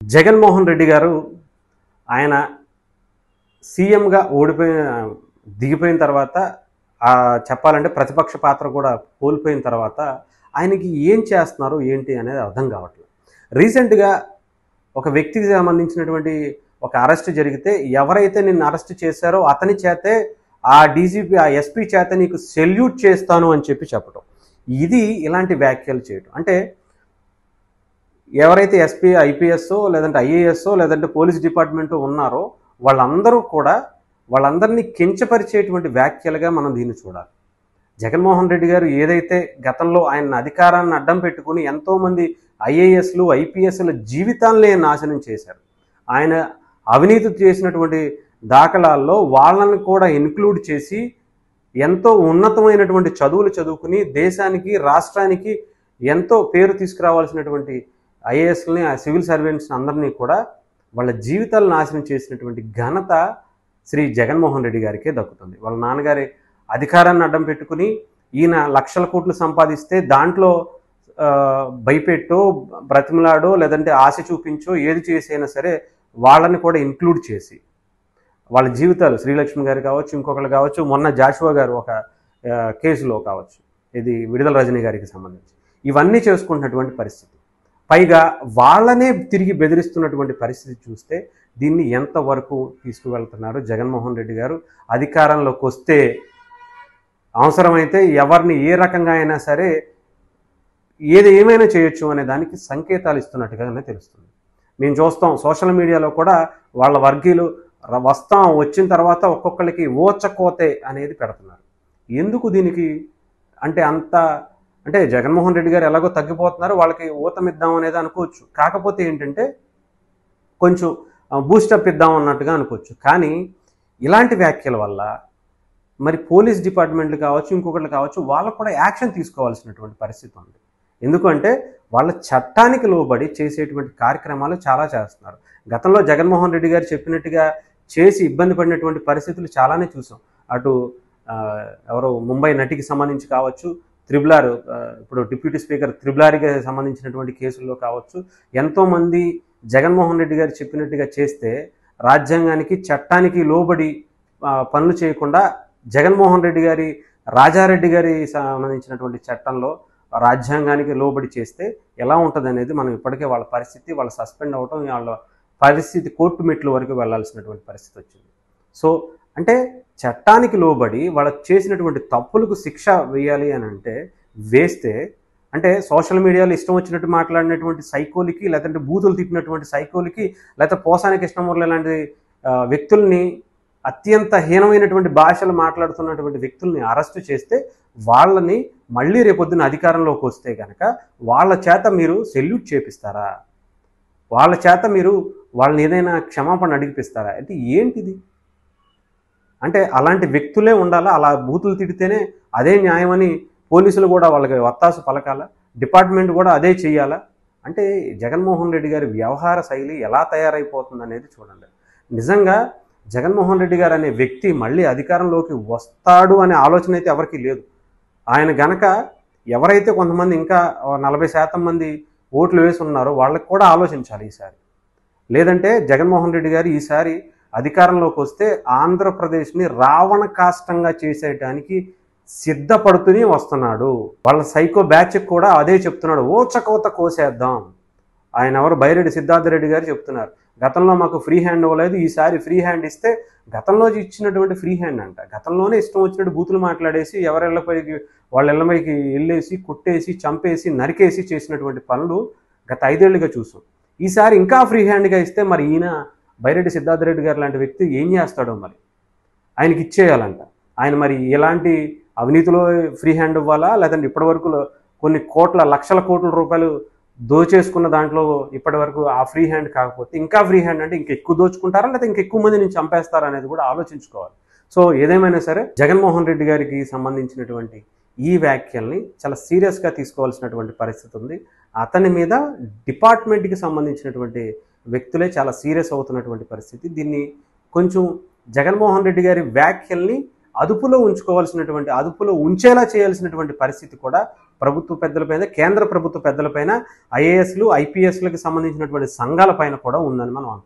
జగన్మోహన్ రెడ్డి గారు ఆయన సీఎంగా దిగిపోయిన తర్వాత చెప్పాలంటే ప్రతిపక్ష పాత్ర కూడా కోల్పోయిన తర్వాత ఆయనకి ఏం చేస్తున్నారు ఏంటి అనేది అర్థం కావట్లేదు. రీసెంట్గా ఒక వ్యక్తికి సంబంధించినటువంటి ఒక అరెస్ట్ జరిగితే ఎవరైతే నిన్ను అరెస్ట్ చేశారో అతని చేతే ఆ డీజీపీ ఆ ఎస్పీ చేత నీకు సెల్యూట్ చేస్తాను అని చెప్పటం, ఇది ఇలాంటి వ్యాఖ్యలు చేయటం. అంటే ఎవరైతే ఎస్పీ ఐపీఎస్ లేదంటే ఐఏఎస్ లేదంటే పోలీస్ డిపార్ట్మెంట్ ఉన్నారో వాళ్ళందరినీ కించపరిచేటువంటి వ్యాఖ్యలుగా మనం దీన్ని చూడాలి. జగన్మోహన్ రెడ్డి గారు ఏదైతే గతంలో ఆయన అధికారాన్ని అడ్డం పెట్టుకుని ఎంతోమంది ఐఏఎస్లు ఐపీఎస్ల జీవితాలనే నాశనం చేశారు. ఆయన అవినీతి చేసినటువంటి దాఖలాల్లో వాళ్ళని కూడా ఇన్క్లూడ్ చేసి ఎంతో ఉన్నతమైనటువంటి చదువులు చదువుకుని దేశానికి రాష్ట్రానికి ఎంతో పేరు తీసుకురావాల్సినటువంటి ఐఏఎస్లని సివిల్ సర్వెంట్స్ని అందరినీ కూడా వాళ్ళ జీవితాలు నాశనం చేసినటువంటి ఘనత శ్రీ జగన్మోహన్ రెడ్డి గారికే దక్కుతుంది. వాళ్ళ నాన్నగారి అధికారాన్ని అడ్డం పెట్టుకుని ఈయన లక్షల కోట్లు సంపాదిస్తే దాంట్లో భయపెట్టో బ్రతిమలాడో లేదంటే ఆశ చూపించో ఏది చేసైనా సరే వాళ్ళని కూడా ఇన్క్లూడ్ చేసి వాళ్ళ జీవితాలు శ్రీలక్ష్మి గారు కావచ్చు, ఇంకొకరు కావచ్చు, మొన్న జాషువా గారు ఒక కేసులో కావచ్చు, ఇది విడుదల రజనీ గారికి సంబంధించి ఇవన్నీ చేసుకుంటున్నటువంటి పరిస్థితి. పైగా వాళ్ళనే తిరిగి బెదిరిస్తున్నటువంటి పరిస్థితి చూస్తే దీన్ని ఎంతవరకు తీసుకువెళ్తున్నారు జగన్మోహన్ రెడ్డి గారు. అధికారంలోకి వస్తే అవసరమైతే ఎవరిని ఏ రకంగా అయినా సరే ఏమైనా చేయొచ్చు అనే దానికి సంకేతాలు ఇస్తున్నట్టుగానే తెలుస్తుంది. మేము చూస్తాం సోషల్ మీడియాలో కూడా వాళ్ళ వర్గీయులు వచ్చిన తర్వాత ఒక్కొక్కరికి ఓచకోతే అనేది పెడుతున్నారు. ఎందుకు దీనికి అంటే జగన్మోహన్ రెడ్డి గారు ఎలాగో తగ్గిపోతున్నారు, వాళ్ళకి ఊతమిద్దాం అనేది అనుకోవచ్చు. కాకపోతే ఏంటంటే కొంచెం బూస్టప్ ఇద్దాం అన్నట్టుగా అనుకోవచ్చు. కానీ ఇలాంటి వ్యాఖ్యల వల్ల మరి పోలీస్ డిపార్ట్మెంట్లు కావచ్చు, ఇంకొకళ్ళు కావచ్చు, వాళ్ళకు కూడా యాక్షన్ తీసుకోవాల్సినటువంటి పరిస్థితి ఉంది. ఎందుకంటే వాళ్ళ చట్టానికి లోబడి చేసేటువంటి కార్యక్రమాలు చాలా చేస్తున్నారు. గతంలో జగన్మోహన్ రెడ్డి గారు చెప్పినట్టుగా చేసి ఇబ్బంది పడినటువంటి పరిస్థితులు చాలానే చూసాం. అటు ఎవరో ముంబై నటికి సంబంధించి కావచ్చు, త్రిబులార్ ఇప్పుడు డిప్యూటీ స్పీకర్ త్రిబులార్కి సంబంధించినటువంటి కేసుల్లో కావచ్చు, ఎంతోమంది జగన్మోహన్ రెడ్డి గారు చెప్పినట్టుగా చేస్తే రాజ్యాంగానికి చట్టానికి లోబడి పనులు చేయకుండా జగన్మోహన్ రెడ్డి గారి రాజారెడ్డి గారి సంబంధించినటువంటి చట్టంలో రాజ్యాంగానికి లోబడి చేస్తే ఎలా ఉంటుంది అనేది మనం ఇప్పటికే వాళ్ళ పరిస్థితి, వాళ్ళు సస్పెండ్ అవ్వటం, వాళ్ళ పరిస్థితి కోర్టు మెట్ల వరకు వెళ్లాల్సినటువంటి పరిస్థితి వచ్చింది. సో అంటే చట్టానికి లోబడి వాళ్ళకి చేసినటువంటి తప్పులకు శిక్ష వేయాలి అని వేస్తే అంటే సోషల్ మీడియాలో ఇష్టం వచ్చినట్టు మాట్లాడినటువంటి సైకోలకి, లేదంటే బూతులు తిప్పినటువంటి సైకోలకి, లేకపోతే పోసాని కృష్ణమూర్తి లాంటి వ్యక్తుల్ని అత్యంత హీనమైనటువంటి భాషలు మాట్లాడుతున్నటువంటి వ్యక్తుల్ని అరెస్టు చేస్తే వాళ్ళని మళ్ళీ రేపొద్దున అధికారంలోకి వస్తే కనుక వాళ్ళ చేత మీరు సెల్యూట్ చేపిస్తారా? వాళ్ళ చేత మీరు వాళ్ళని ఏదైనా క్షమాపణ అడిగిపిస్తారా? అంటే ఏంటిది? అంటే అలాంటి వ్యక్తులే ఉండాలా? అలా బూతులు తిడితేనే అదే న్యాయమని పోలీసులు కూడా వాళ్ళకి వత్తాసు పలకాలా? డిపార్ట్మెంట్ కూడా అదే చెయ్యాలా? అంటే జగన్మోహన్ రెడ్డి గారి వ్యవహార శైలి ఎలా తయారైపోతుంది అనేది చూడండి. నిజంగా జగన్మోహన్ రెడ్డి గారు అనే వ్యక్తి మళ్ళీ అధికారంలోకి వస్తాడు అనే ఆలోచన అయితే ఎవరికీ లేదు. ఆయన గనక ఎవరైతే కొంతమంది ఇంకా 40% మంది ఓట్లు వేసి ఉన్నారో వాళ్ళకి కూడా ఆలోచించాలి ఈసారి. లేదంటే జగన్మోహన్ రెడ్డి గారు ఈసారి అధికారంలోకి వస్తే ఆంధ్రప్రదేశ్ని రావణ కాష్టంగా చేసేయడానికి సిద్ధపడుతూనే వస్తున్నాడు. వాళ్ళ సైకో బ్యాచ్కి కూడా అదే చెప్తున్నాడు, ఓచకోత కోసేద్దాం. ఆయన ఎవరు బైరెడ్డి సిద్ధార్థ రెడ్డి గారు చెప్తున్నారు, గతంలో మాకు ఫ్రీ హ్యాండ్ ఇవ్వలేదు, ఈసారి ఫ్రీ హ్యాండ్ ఇస్తే గతంలో ఇచ్చినటువంటి ఫ్రీ హ్యాండ్ అంట. గతంలోనే ఇష్టం వచ్చినట్టు బూతులు మాట్లాడేసి ఎవరిళ్ళపైకి వాళ్ళ ఇళ్ళపైకి వెళ్ళేసి కొట్టేసి చంపేసి నరికేసి చేసినటువంటి పనులు గత 5 ఏళ్లుగా చూసాం. ఈసారి ఇంకా ఫ్రీ హ్యాండ్గా ఇస్తే మరి ఈయన బైరెడ్డి సిద్ధార్థ రెడ్డి గారు లాంటి వ్యక్తి ఏం చేస్తాడో మరి ఆయనకి ఇచ్చేయాలంట. ఆయన మరి ఎలాంటి అవినీతిలో ఫ్రీ హ్యాండ్ ఇవ్వాలా, లేదంటే ఇప్పటివరకు కొన్ని లక్షల కోట్ల రూపాయలు దోచేసుకున్న దాంట్లో ఇప్పటి వరకు ఆ ఫ్రీ హ్యాండ్ కాకపోతే ఇంకా ఫ్రీ హ్యాండ్ అంటే ఇంకెక్కువ దోచుకుంటారా, లేదా ఇంకెక్కువ మంది నుంచి చంపేస్తారా అనేది కూడా ఆలోచించుకోవాలి. సో ఏదేమైనా సరే జగన్మోహన్ రెడ్డి గారికి సంబంధించినటువంటి ఈ వ్యాఖ్యల్ని చాలా సీరియస్గా తీసుకోవాల్సినటువంటి పరిస్థితి ఉంది. అతని మీద డిపార్ట్మెంట్కి సంబంధించినటువంటి వ్యక్తులే చాలా సీరియస్ అవుతున్నటువంటి పరిస్థితి. దీన్ని కొంచెం జగన్మోహన్ రెడ్డి గారి వ్యాఖ్యల్ని అదుపులో ఉంచేలా చేయాల్సినటువంటి పరిస్థితి కూడా ప్రభుత్వ పెద్దలపైన, కేంద్ర ప్రభుత్వ పెద్దలపైన, ఐఏఎస్లు, ఐపీఎస్లకు సంబంధించినటువంటి సంఘాలపైన కూడా ఉందని మనం అనుకోవచ్చు.